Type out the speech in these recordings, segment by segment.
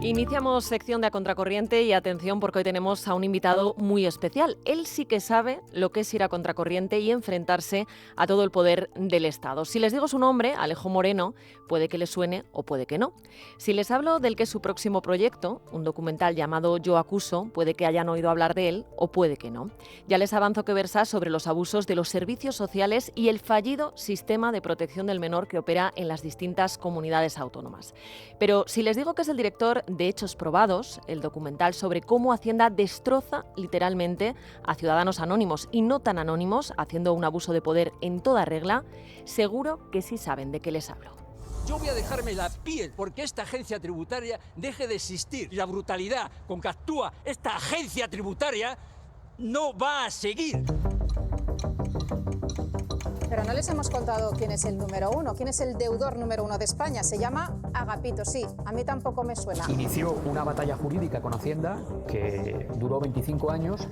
Iniciamos sección de A Contracorriente y atención porque hoy tenemos a un invitado muy especial. Él sí que sabe lo que es ir a contracorriente y enfrentarse a todo el poder del Estado. Si les digo su nombre, Alejo Moreno, puede que les suene o puede que no. Si les hablo del que es su próximo proyecto, un documental llamado Yo Acuso, puede que hayan oído hablar de él o puede que no. Ya les avanzo que versa sobre los abusos de los servicios sociales y el fallido sistema de protección del menor que opera en las distintas comunidades autónomas. Pero si les digo que es el director de Hechos Probados, el documental sobre cómo Hacienda destroza literalmente a ciudadanos anónimos y no tan anónimos, haciendo un abuso de poder en toda regla, seguro que sí saben de qué les hablo. Yo voy a dejarme la piel porque esta agencia tributaria deje de existir. Y la brutalidad con que actúa esta agencia tributaria no va a seguir. Pero no les hemos contado quién es el número uno, quién es el deudor número uno de España. Se llama Agapito, sí, a mí tampoco me suena. Inició una batalla jurídica con Hacienda que duró 25 años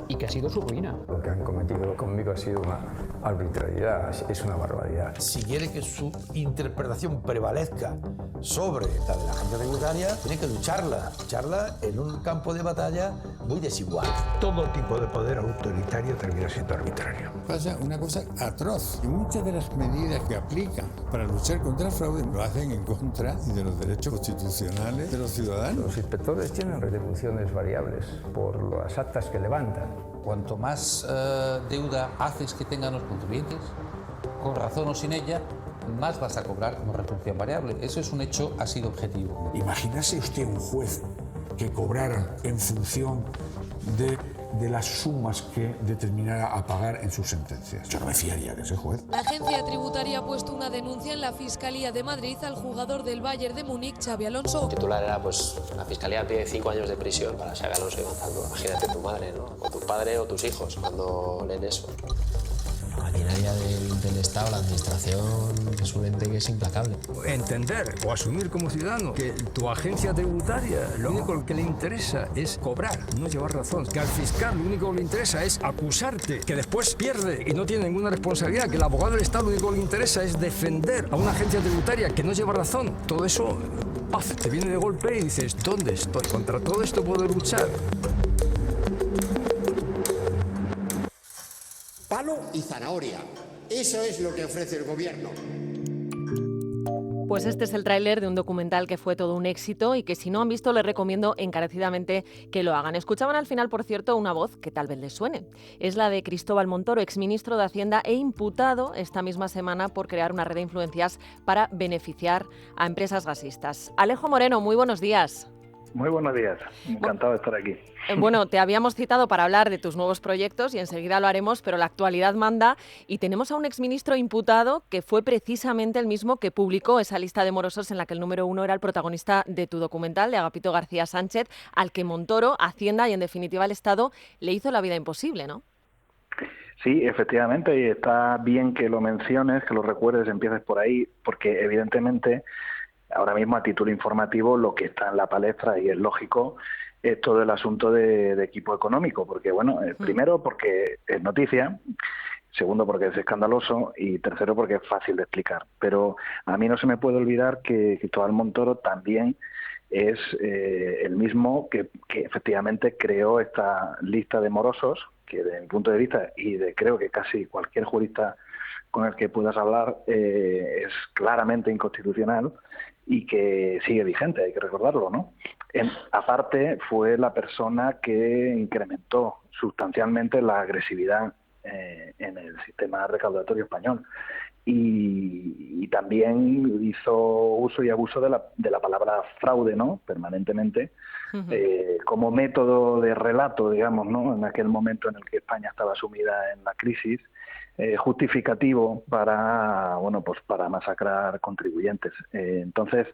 y que ha sido su ruina. Lo que han cometido conmigo ha sido una arbitrariedad, es una barbaridad. Si quiere que su interpretación prevalezca sobre la de la agencia tributaria, tiene que lucharla en un campo de batalla muy desigual. Todo tipo de poder autoritario termina siendo arbitrario. Pasa una cosa atroz. Y muchas de las medidas que aplican para luchar contra el fraude lo hacen en contra de los derechos constitucionales de los ciudadanos. Los inspectores tienen retribuciones variables por las actas que levantan. Cuanto más deuda haces que tengan los contribuyentes, con razón o sin ella, más vas a cobrar como retribución variable. Eso es un hecho, ha sido objetivo. Imagínase usted un juez que cobrara en función de las sumas que determinara a pagar en sus sentencias. Yo no me fiaría de ese juez. La agencia tributaria ha puesto una denuncia en la Fiscalía de Madrid al jugador del Bayern de Múnich, Xabi Alonso. El titular era, la Fiscalía pide 5 años de prisión para Xabi Alonso y Gonzalo. Imagínate tu madre, ¿no? O tu padre o tus hijos cuando leen eso. La maquinaria del Estado, la administración, es un ente que es implacable. Entender o asumir como ciudadano que tu agencia tributaria lo único que le interesa es cobrar, no llevar razón. Que al fiscal lo único que le interesa es acusarte, que después pierde y no tiene ninguna responsabilidad. Que el abogado del Estado lo único que le interesa es defender a una agencia tributaria que no lleva razón. Todo eso, ¡paf!, te viene de golpe y dices, ¿dónde estoy? Contra todo esto puedo luchar. Palo y zanahoria. Eso es lo que ofrece el gobierno. Pues este es el tráiler de un documental que fue todo un éxito y que si no han visto les recomiendo encarecidamente que lo hagan. Escuchaban al final, por cierto, una voz que tal vez les suene. Es la de Cristóbal Montoro, exministro de Hacienda e imputado esta misma semana por crear una red de influencias para beneficiar a empresas gasistas. Alejo Moreno, muy buenos días. Muy buenos días, encantado de estar aquí. Bueno, te habíamos citado para hablar de tus nuevos proyectos y enseguida lo haremos, pero la actualidad manda y tenemos a un exministro imputado que fue precisamente el mismo que publicó esa lista de morosos en la que el número uno era el protagonista de tu documental, de Agapito García Sánchez, al que Montoro, Hacienda y en definitiva el Estado le hizo la vida imposible, ¿no? Sí, efectivamente, y está bien que lo menciones, que lo recuerdes, empieces por ahí, porque evidentemente ahora mismo a título informativo lo que está en la palestra, y es lógico, es todo el asunto de equipo económico, porque bueno, primero porque es noticia, segundo porque es escandaloso y tercero porque es fácil de explicar. Pero a mí no se me puede olvidar que Cristóbal Montoro también es el mismo que efectivamente creó esta lista de morosos, que desde mi punto de vista y de creo que casi cualquier jurista con el que puedas hablar es claramente inconstitucional y que sigue vigente, hay que recordarlo, ¿no? Aparte, fue la persona que incrementó sustancialmente la agresividad en el sistema recaudatorio español y también hizo uso y abuso de la palabra fraude, ¿no?, permanentemente, como método de relato, digamos, ¿no?, en aquel momento en el que España estaba sumida en la crisis, justificativo para, bueno, pues para masacrar contribuyentes. Entonces,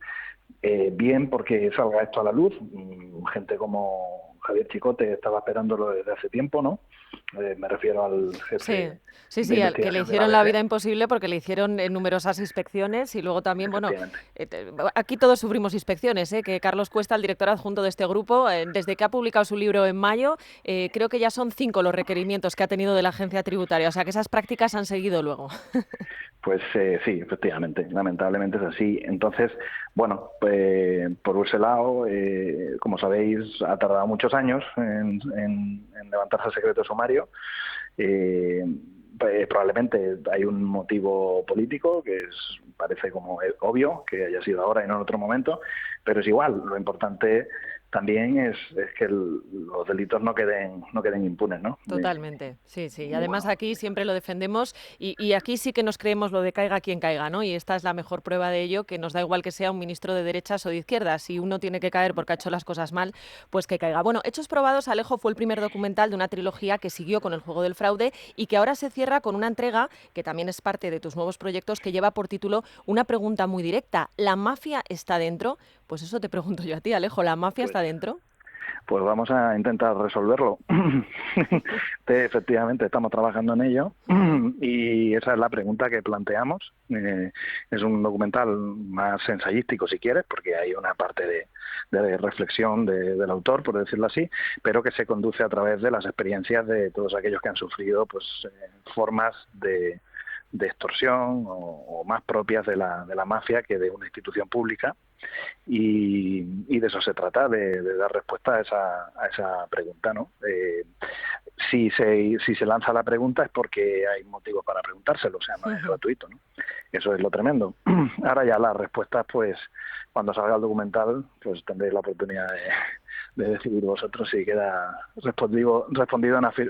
bien porque salga esto a la luz. Gente como Javier Chicote estaba esperándolo desde hace tiempo, ¿no? Me refiero al jefe. Sí, al que le hicieron la vida imposible porque le hicieron numerosas inspecciones y luego también, bueno, aquí todos sufrimos inspecciones, que Carlos Cuesta, el director adjunto de este grupo, desde que ha publicado su libro en mayo, creo que ya son 5 los requerimientos que ha tenido de la agencia tributaria, o sea que esas prácticas han seguido luego. Pues sí, efectivamente, lamentablemente es así. Entonces, bueno, por ese lado, como sabéis, ha tardado muchos años en levantarse el secreto sumario. Probablemente hay un motivo político que parece como obvio que haya sido ahora y no en otro momento, pero es igual. Lo importante también es que los delitos no queden impunes, ¿no? Totalmente, sí. Y además aquí siempre lo defendemos y aquí sí que nos creemos lo de caiga quien caiga, ¿no? Y esta es la mejor prueba de ello, que nos da igual que sea un ministro de derechas o de izquierdas. Si uno tiene que caer porque ha hecho las cosas mal, pues que caiga. Bueno, Hechos Probados, Alejo, fue el primer documental de una trilogía que siguió con el juego del fraude y que ahora se cierra con una entrega que también es parte de tus nuevos proyectos, que lleva por título una pregunta muy directa. ¿La mafia está dentro? Pues eso te pregunto yo a ti, Alejo, ¿la mafia está dentro? Pues vamos a intentar resolverlo. Efectivamente, estamos trabajando en ello y esa es la pregunta que planteamos. Es un documental más ensayístico, si quieres, porque hay una parte de reflexión del autor, por decirlo así, pero que se conduce a través de las experiencias de todos aquellos que han sufrido formas de extorsión o más propias de la mafia que de una institución pública. Y de eso se trata, de dar respuesta a esa pregunta, ¿no? Si se lanza la pregunta es porque hay motivos para preguntárselo, o sea, no es gratuito, ¿no? Eso es lo tremendo. Ahora ya las respuestas, pues, cuando salga el documental, pues tendréis la oportunidad de decidir vosotros si queda respondido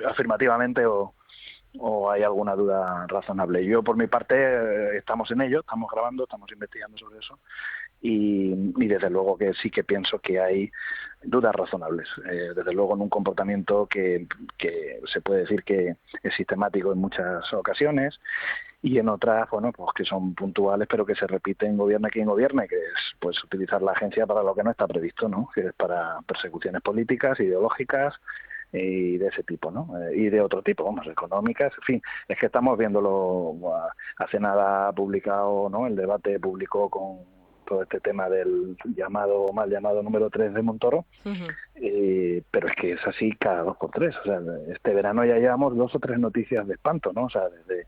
afirmativamente o hay alguna duda razonable. Yo, por mi parte, estamos en ello, estamos grabando, estamos investigando sobre eso y desde luego que sí que pienso que hay dudas razonables. Desde luego en un comportamiento que se puede decir que es sistemático en muchas ocasiones y en otras, bueno, pues que son puntuales pero que se repiten gobierne quien gobierne, que es pues utilizar la agencia para lo que no está previsto, ¿no? Que es para persecuciones políticas, ideológicas y de ese tipo, ¿no? Y de otro tipo, vamos, económicas, en fin, es que estamos viéndolo. Hace nada publicado, ¿no? El debate publicó con todo este tema del mal llamado número 3 de Montoro, pero es que es así cada 2 por 3, o sea, este verano ya llevamos 2 o 3 noticias de espanto, ¿no? O sea, desde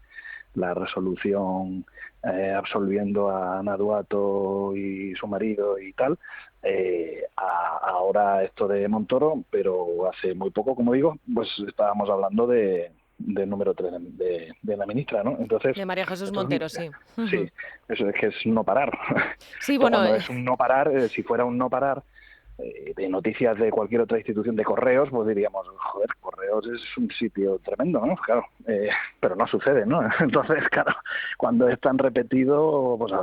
la resolución absolviendo a Ana Duato y su marido y tal, ahora esto de Montoro, pero hace muy poco, como digo, pues estábamos hablando del número 3 de la ministra, ¿no? Entonces, de María Jesús Montero, sí. Sí, eso es que es no parar. Sí, bueno, cuando es un no parar, si fuera un no parar de noticias de cualquier otra institución, de Correos, pues diríamos, joder, Correos es un sitio tremendo, ¿no? Claro, pero no sucede, ¿no? Entonces, claro, cuando es tan repetido, pues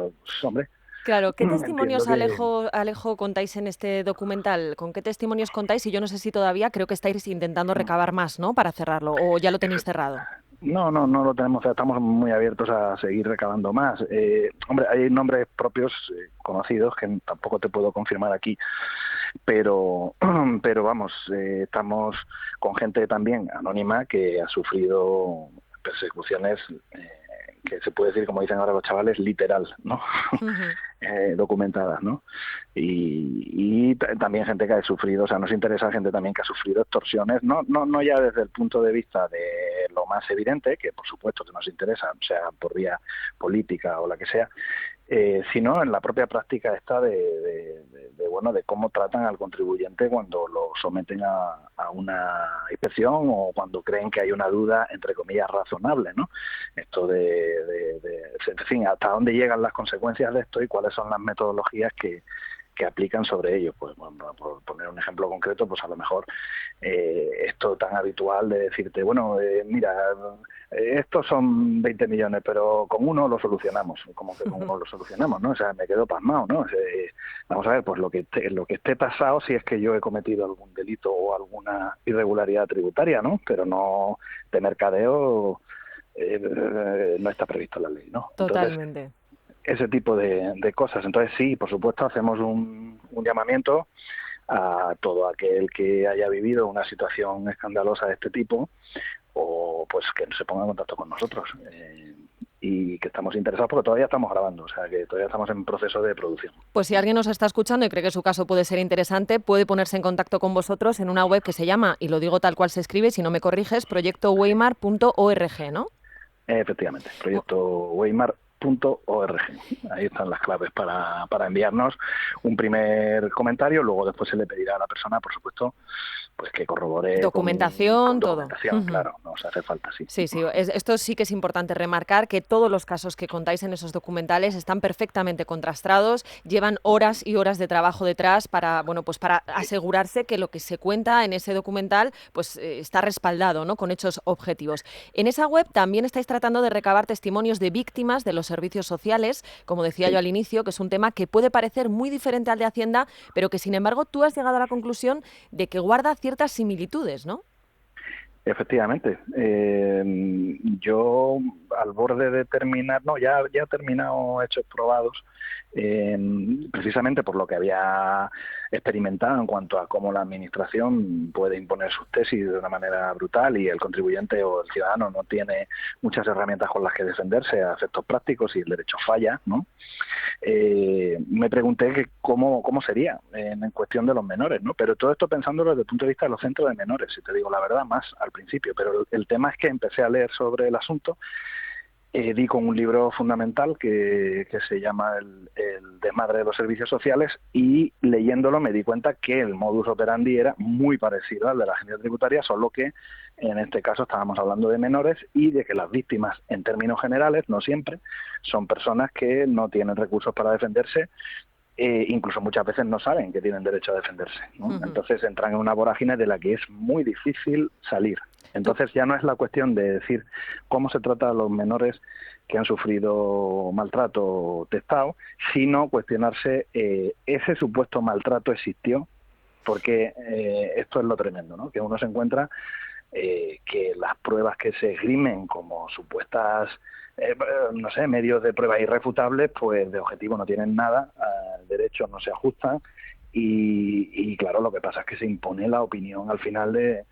hombre. Claro, ¿qué testimonios, Alejo, contáis en este documental? ¿Con qué testimonios contáis? Y yo no sé si todavía, creo que estáis intentando recabar más, ¿no?, para cerrarlo, o ya lo tenéis cerrado. No lo tenemos, estamos muy abiertos a seguir recabando más. Hombre, hay nombres propios conocidos que tampoco te puedo confirmar aquí, pero vamos, estamos con gente también anónima que ha sufrido persecuciones que se puede decir, como dicen ahora los chavales, literal, ¿no? Documentadas, ¿no? Y también gente que ha sufrido, o sea, nos interesa gente también que ha sufrido extorsiones, no ya desde el punto de vista de lo más evidente, que por supuesto que nos interesa, sea por vía política o la que sea, sino en la propia práctica esta de cómo tratan al contribuyente cuando lo someten a una inspección o cuando creen que hay una duda, entre comillas, razonable, ¿no? Esto en fin, hasta dónde llegan las consecuencias de esto y cuáles son las metodologías que aplican sobre ellos. Pues bueno, por poner un ejemplo concreto, pues a lo mejor esto tan habitual de decirte, bueno, mira, estos son 20 millones, pero con uno lo solucionamos. Como que con uno lo solucionamos, ¿no? O sea, me quedo pasmado, ¿no? Vamos a ver, pues lo que esté tasado si es que yo he cometido algún delito o alguna irregularidad tributaria, ¿no? Pero no de mercadeo no está previsto en la ley, ¿no? Totalmente. Entonces, ese tipo de cosas. Entonces sí, por supuesto, hacemos un llamamiento a todo aquel que haya vivido una situación escandalosa de este tipo, o pues que se ponga en contacto con nosotros. Y que estamos interesados porque todavía estamos grabando, o sea que todavía estamos en proceso de producción. Pues si alguien nos está escuchando y cree que su caso puede ser interesante, puede ponerse en contacto con vosotros en una web que se llama, y lo digo tal cual se escribe, si no me corriges, proyectoweimar.org, ¿no? Efectivamente, proyectoweimar.org. Ahí están las claves para enviarnos un primer comentario, luego después se le pedirá a la persona, por supuesto, pues que corrobore documentación, con todo. Documentación, claro, nos hace falta, sí. Sí, esto sí que es importante remarcar, que todos los casos que contáis en esos documentales están perfectamente contrastados, llevan horas y horas de trabajo detrás para, bueno, pues para asegurarse que lo que se cuenta en ese documental pues está respaldado, ¿no?, con hechos objetivos. En esa web también estáis tratando de recabar testimonios de víctimas de los servicios sociales, como decía yo al inicio, que es un tema que puede parecer muy diferente al de Hacienda, pero que sin embargo tú has llegado a la conclusión de que guarda ciertas similitudes, ¿no? Efectivamente. Yo, al borde de terminar, ya he terminado hechos probados, precisamente por lo que había experimentado en cuanto a cómo la administración puede imponer sus tesis de una manera brutal y el contribuyente o el ciudadano no tiene muchas herramientas con las que defenderse a efectos prácticos y el derecho falla, ¿no? Me pregunté que cómo sería en cuestión de los menores, ¿no? Pero todo esto pensándolo desde el punto de vista de los centros de menores, si te digo la verdad, más al principio. Pero el tema es que empecé a leer sobre el asunto, di con un libro fundamental que se llama El desmadre de los servicios sociales, y leyéndolo me di cuenta que el modus operandi era muy parecido al de la agencia tributaria, solo que en este caso estábamos hablando de menores y de que las víctimas, en términos generales, no siempre, son personas que no tienen recursos para defenderse, incluso muchas veces no saben que tienen derecho a defenderse, ¿no? Entonces entran en una vorágine de la que es muy difícil salir. Entonces ya no es la cuestión de decir cómo se trata a los menores que han sufrido maltrato testado, sino cuestionarse ese supuesto maltrato existió, porque esto es lo tremendo, ¿no? Que uno se encuentra que las pruebas que se esgrimen como supuestas, medios de prueba irrefutables, pues de objetivo no tienen nada, al derecho no se ajustan y claro, lo que pasa es que se impone la opinión al final de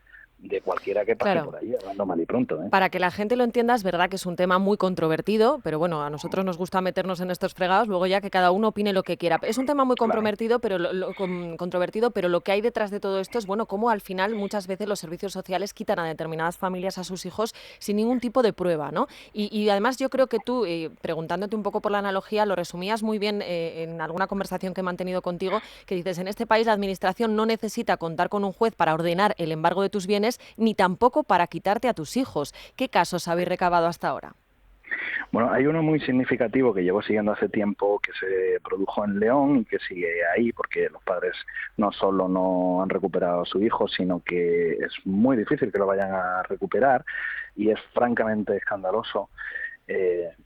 cualquiera que pase por ahí, hablando mal y pronto. Para que la gente lo entienda, es verdad que es un tema muy controvertido, pero bueno, a nosotros nos gusta meternos en estos fregados, luego ya que cada uno opine lo que quiera. Es un tema muy controvertido, pero lo que hay detrás de todo esto es, bueno, cómo al final muchas veces los servicios sociales quitan a determinadas familias a sus hijos sin ningún tipo de prueba, ¿no? Y además yo creo que tú, preguntándote un poco por la analogía, lo resumías muy bien en alguna conversación que he mantenido contigo, que dices, en este país la administración no necesita contar con un juez para ordenar el embargo de tus bienes, ni tampoco para quitarte a tus hijos. ¿Qué casos habéis recabado hasta ahora? Bueno, hay uno muy significativo que llevo siguiendo hace tiempo, que se produjo en León y que sigue ahí, porque los padres no solo no han recuperado a su hijo, sino que es muy difícil que lo vayan a recuperar y es francamente escandaloso.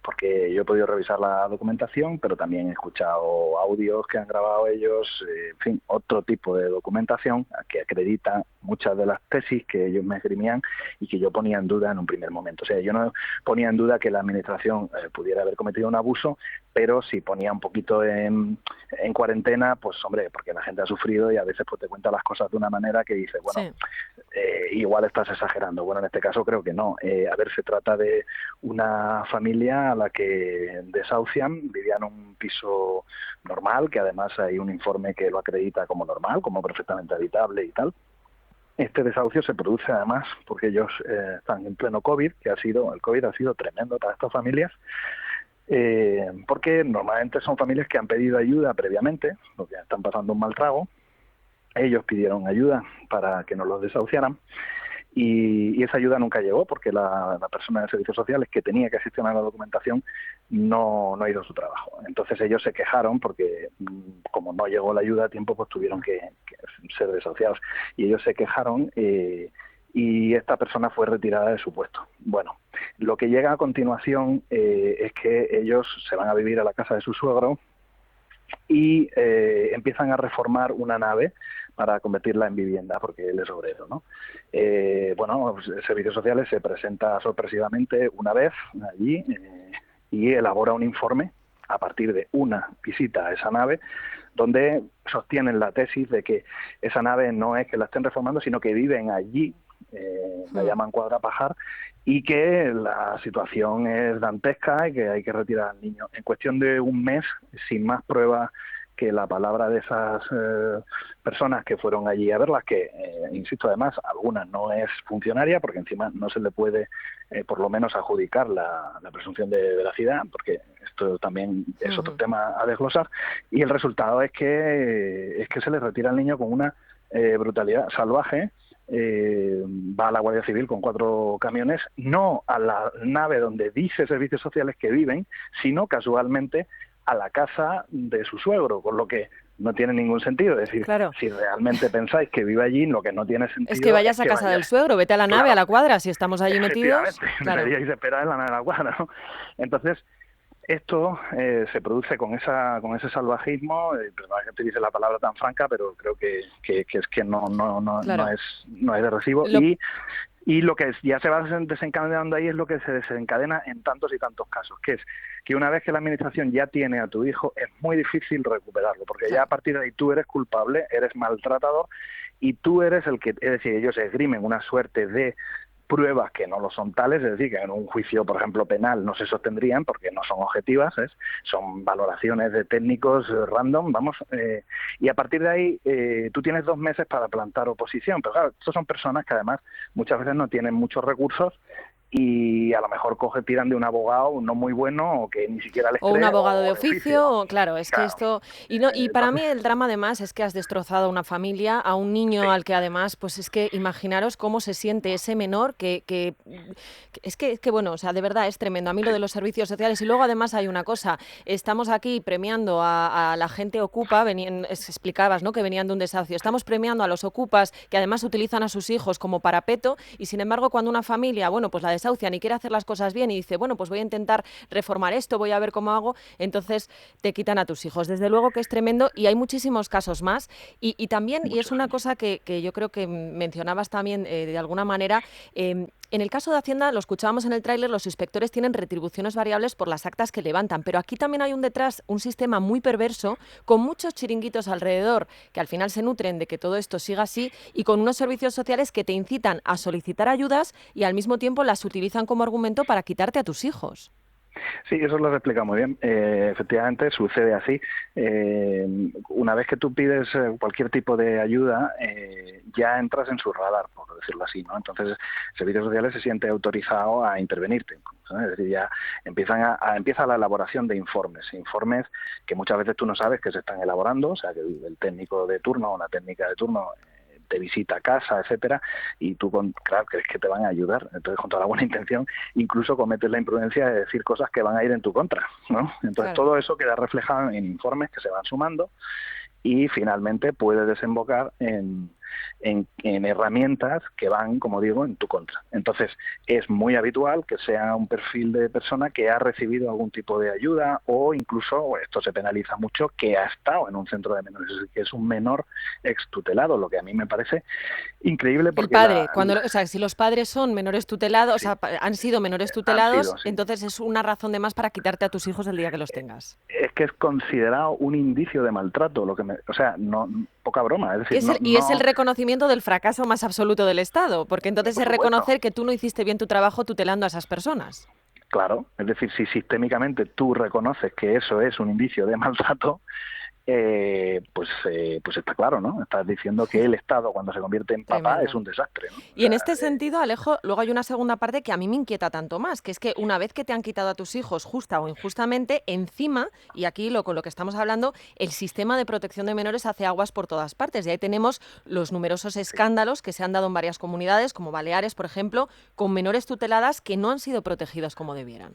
Porque yo he podido revisar la documentación, pero también he escuchado audios que han grabado ellos, en fin, otro tipo de documentación que acredita muchas de las tesis que ellos me esgrimían y que yo ponía en duda en un primer momento. O sea, yo no ponía en duda que la administración pudiera haber cometido un abuso, pero sí ponía un poquito en cuarentena, pues hombre, porque la gente ha sufrido y a veces pues te cuenta las cosas de una manera que dices, bueno, igual estás exagerando. Bueno, en este caso creo que no. A ver, se trata de una familia a la que desahucian, vivía en un piso normal, que además hay un informe que lo acredita como normal, como perfectamente habitable y tal. Este desahucio se produce además porque ellos están en pleno COVID, el COVID ha sido tremendo para estas familias, porque normalmente son familias que han pedido ayuda previamente, porque están pasando un mal trago. Ellos pidieron ayuda para que no los desahuciaran y esa ayuda nunca llegó porque la persona de servicios sociales que tenía que gestionar la documentación no hizo su trabajo. Entonces ellos se quejaron porque como no llegó la ayuda a tiempo, pues tuvieron que ser desahuciados. Y ellos se quejaron y esta persona fue retirada de su puesto. Bueno, lo que llega a continuación es que ellos se van a vivir a la casa de su suegro y empiezan a reformar una nave para convertirla en vivienda, porque él es obrero, ¿no? Servicios Sociales se presenta sorpresivamente una vez allí y elabora un informe a partir de una visita a esa nave donde sostienen la tesis de que esa nave no es que la estén reformando, sino que viven allí, la llaman Cuadra Pajar, y que la situación es dantesca y que hay que retirar al niño. En cuestión de un mes, sin más pruebas que la palabra de esas personas que fueron allí a verlas, que, insisto, además, algunas no es funcionaria, porque encima no se le puede, por lo menos, adjudicar la presunción de veracidad, porque esto también es otro tema a desglosar, y el resultado es que se le retira al niño con una brutalidad salvaje. Va a la Guardia Civil con 4 camiones, no a la nave donde dice Servicios Sociales que viven, sino casualmente a la casa de su suegro, con lo que no tiene ningún sentido. Es decir, si realmente pensáis que vive allí, lo que no tiene sentido es que vayas a casa del suegro, vete a la nave, a la Cuadra, si estamos allí metidos. Deberíais esperar en la nave de la Cuadra, ¿no? Entonces, esto se produce con ese salvajismo, perdón que utilice la palabra tan franca, pero creo que es que no es de recibo. Y lo que ya se va desencadenando ahí es lo que se desencadena en tantos y tantos casos, que es que una vez que la administración ya tiene a tu hijo, es muy difícil recuperarlo, porque ya a partir de ahí tú eres culpable, eres maltratador, y tú eres el que, es decir, ellos esgrimen una suerte de pruebas que no lo son tales, es decir, que en un juicio, por ejemplo, penal no se sostendrían porque no son objetivas, son valoraciones de técnicos random, y a partir de ahí tú tienes 2 meses para plantar oposición, pero claro, estos son personas que además muchas veces no tienen muchos recursos y a lo mejor tiran de un abogado no muy bueno o que ni siquiera les cree. O un abogado de oficio, claro, es que esto... Y para mí el drama además es que has destrozado a una familia, a un niño al que además, pues es que imaginaros cómo se siente ese menor que es que bueno, o sea, de verdad es tremendo. A mí lo de los servicios sociales, y luego además hay una cosa, estamos aquí premiando a la gente ocupa, explicabas, ¿no?, que venían de un desahucio, estamos premiando a los ocupas que además utilizan a sus hijos como parapeto, y sin embargo cuando una familia, bueno, pues la desahucian y quiere hacer las cosas bien y dice, bueno, pues voy a intentar reformar esto, voy a ver cómo hago, entonces te quitan a tus hijos. Desde luego que es tremendo y hay muchísimos casos más. Y también, y es una cosa que yo creo que mencionabas también de alguna manera, en el caso de Hacienda, lo escuchábamos en el tráiler, los inspectores tienen retribuciones variables por las actas que levantan, pero aquí también hay detrás un sistema muy perverso, con muchos chiringuitos alrededor, que al final se nutren de que todo esto siga así, y con unos servicios sociales que te incitan a solicitar ayudas y al mismo tiempo las utilizan como argumento para quitarte a tus hijos. Sí, eso lo explica muy bien. Efectivamente, sucede así. Una vez que tú pides cualquier tipo de ayuda, ya entras en su radar, por decirlo así, ¿no? Entonces, Servicios Sociales se siente autorizado a intervenirte, ¿sabes? Es decir, ya empieza la elaboración de informes que muchas veces tú no sabes que se están elaborando, o sea, que el técnico de turno o la técnica de turno te visita a casa, etcétera, y tú, claro, crees que te van a ayudar, entonces con toda la buena intención, incluso cometes la imprudencia de decir cosas que van a ir en tu contra, ¿no? Entonces todo eso queda reflejado en informes que se van sumando y finalmente puede desembocar en herramientas que van, como digo, en tu contra. Entonces, es muy habitual que sea un perfil de persona que ha recibido algún tipo de ayuda o incluso, esto se penaliza mucho, que ha estado en un centro de menores, es decir, que es un menor extutelado, lo que a mí me parece increíble. Porque el padre, o sea, si los padres son menores tutelados, sí, o sea, han sido menores tutelados, sí, entonces es una razón de más para quitarte a tus hijos el día que los tengas. Es que es considerado un indicio de maltrato, no, poca broma. Es decir, es el reconocimiento del fracaso más absoluto del Estado, porque entonces es reconocer que tú no hiciste bien tu trabajo tutelando a esas personas. Claro, es decir, si sistémicamente tú reconoces que eso es un indicio de maltrato, pues está claro, ¿no? Estás diciendo que el Estado, cuando se convierte en papá, es un desastre, ¿no? Y en este sentido, Alejo, luego hay una segunda parte que a mí me inquieta tanto más, que es que una vez que te han quitado a tus hijos, justa o injustamente, encima, y aquí con lo que estamos hablando, el sistema de protección de menores hace aguas por todas partes. Y ahí tenemos los numerosos escándalos que se han dado en varias comunidades, como Baleares, por ejemplo, con menores tuteladas que no han sido protegidos como debieran.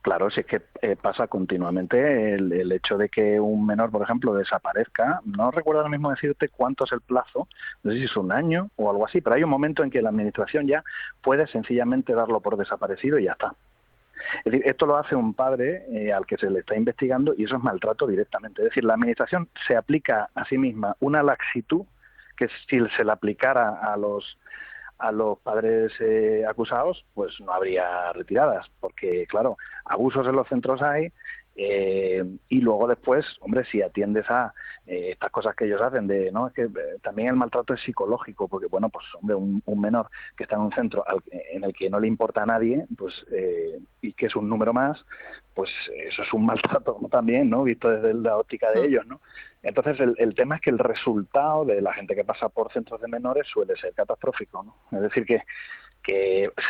Claro, si es que pasa continuamente el hecho de que un menor, por ejemplo, desaparezca. No recuerdo ahora mismo decirte cuánto es el plazo, no sé si es un año o algo así, pero hay un momento en que la administración ya puede sencillamente darlo por desaparecido y ya está. Es decir, esto lo hace un padre al que se le está investigando y eso es maltrato directamente. Es decir, la administración se aplica a sí misma una laxitud que si se la aplicara a los padres acusados, pues no habría retiradas, porque claro, abusos en los centros hay, Y luego después, hombre, si atiendes a estas cosas que ellos hacen, no es que también el maltrato es psicológico, porque bueno, pues hombre, un menor que está en un centro en el que no le importa a nadie, pues y que es un número más, pues eso es un maltrato, ¿no? También, ¿no? Visto desde la óptica de ellos, ¿no? Entonces el tema es que el resultado de la gente que pasa por centros de menores suele ser catastrófico, ¿no? Es decir, que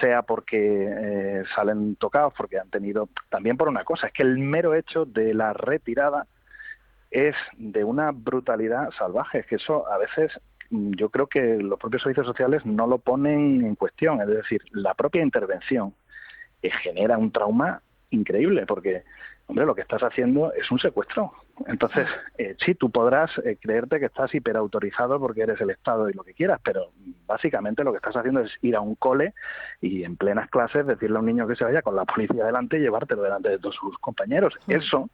sea porque salen tocados, porque han tenido, también por una cosa, es que el mero hecho de la retirada es de una brutalidad salvaje, es que eso a veces yo creo que los propios servicios sociales no lo ponen en cuestión, es decir, la propia intervención genera un trauma increíble, porque, hombre, lo que estás haciendo es un secuestro. Entonces, sí, tú podrás creerte que estás hiperautorizado porque eres el Estado y lo que quieras, pero básicamente lo que estás haciendo es ir a un cole y en plenas clases decirle a un niño que se vaya con la policía delante y llevártelo delante de todos sus compañeros. Eso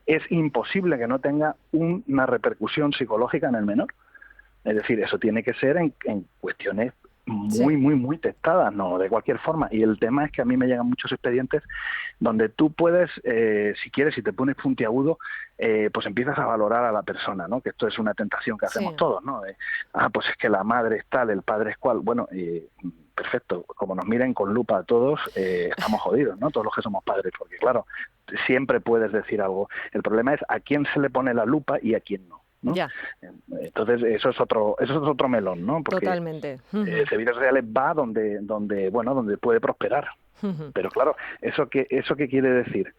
es imposible que no tenga una repercusión psicológica en el menor. Es decir, eso tiene que ser en cuestiones muy testadas, no de cualquier forma. Y el tema es que a mí me llegan muchos expedientes donde tú puedes, si quieres, si te pones puntiagudo, pues empiezas a valorar a la persona, ¿no? Que esto es una tentación que hacemos todos, ¿no? Pues es que la madre es tal, el padre es cual. Bueno, perfecto, como nos miren con lupa a todos, estamos jodidos, ¿no? Todos los que somos padres, porque claro, siempre puedes decir algo. El problema es a quién se le pone la lupa y a quién no, ¿no? Ya. Entonces eso es otro melón, ¿no? Porque totalmente. servicios sociales va donde puede prosperar. Pero claro, ¿eso qué quiere decir?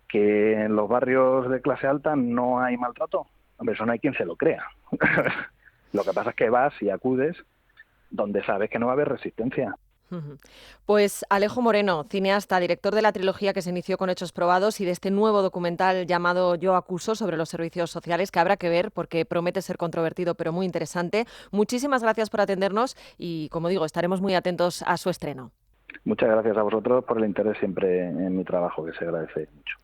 ¿Que en los barrios de clase alta no hay maltrato? Hombre, eso no hay quien se lo crea. Lo que pasa es que vas y acudes donde sabes que no va a haber resistencia. Pues Alejo Moreno, cineasta, director de la trilogía que se inició con Hechos Probados y de este nuevo documental llamado Yo acuso sobre los servicios sociales, que habrá que ver porque promete ser controvertido pero muy interesante. Muchísimas gracias por atendernos y, como digo, estaremos muy atentos a su estreno. Muchas gracias a vosotros por el interés siempre en mi trabajo, que se agradece mucho.